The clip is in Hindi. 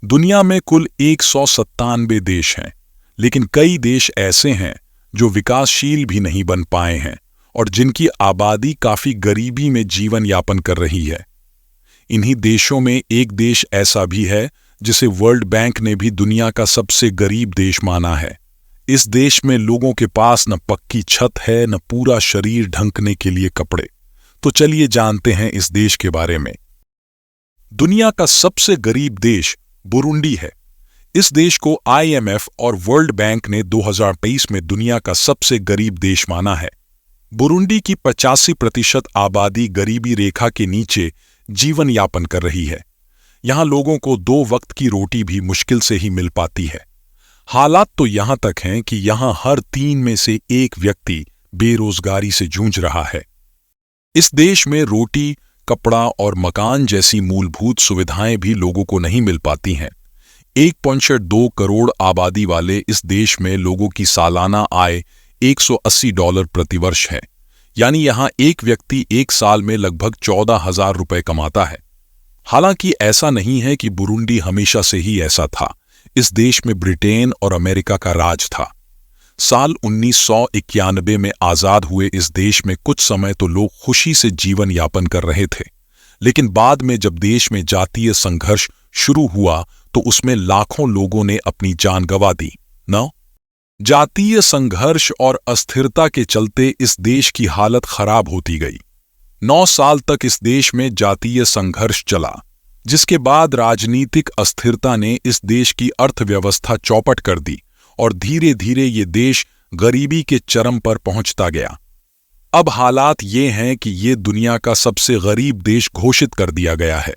दुनिया में कुल 197 देश हैं, लेकिन कई देश ऐसे हैं जो विकासशील भी नहीं बन पाए हैं और जिनकी आबादी काफी गरीबी में जीवन यापन कर रही है। इन्हीं देशों में एक देश ऐसा भी है जिसे वर्ल्ड बैंक ने भी दुनिया का सबसे गरीब देश माना है। इस देश में लोगों के पास न पक्की छत है, न पूरा शरीर ढंकने के लिए कपड़े। तो चलिए जानते हैं इस देश के बारे में। दुनिया का सबसे गरीब देश बुरुंडी है। इस देश को IMF और वर्ल्ड बैंक ने 2023 में दुनिया का सबसे गरीब देश माना है। बुरुंडी की 85% आबादी गरीबी रेखा के नीचे जीवन यापन कर रही है। यहां लोगों को 2 वक्त की रोटी भी मुश्किल से ही मिल पाती है। हालात तो यहां तक हैं कि यहां हर 3 में से 1 व्यक्ति बेरोजगारी से जूझ रहा है। इस देश में रोटी, कपड़ा और मकान जैसी मूलभूत सुविधाएं भी लोगों को नहीं मिल पाती हैं। 1.2 करोड़ आबादी वाले इस देश में लोगों की सालाना आय $180 प्रतिवर्ष है, यानी यहां एक व्यक्ति एक साल में लगभग 14,000 रुपए कमाता है। हालांकि ऐसा नहीं है कि बुरुंडी हमेशा से ही ऐसा था। इस देश में ब्रिटेन और अमेरिका का राज था। साल 1991 में आजाद हुए इस देश में कुछ समय तो लोग खुशी से जीवन यापन कर रहे थे, लेकिन बाद में जब देश में जातीय संघर्ष शुरू हुआ तो उसमें लाखों लोगों ने अपनी जान गंवा दी। जातीय संघर्ष और अस्थिरता के चलते इस देश की हालत खराब होती गई। 9 साल तक इस देश में जातीय संघर्ष चला, जिसके बाद राजनीतिक अस्थिरता ने इस देश की अर्थव्यवस्था चौपट कर दी और धीरे धीरे ये देश गरीबी के चरम पर पहुंचता गया। अब हालात ये हैं कि ये दुनिया का सबसे गरीब देश घोषित कर दिया गया है।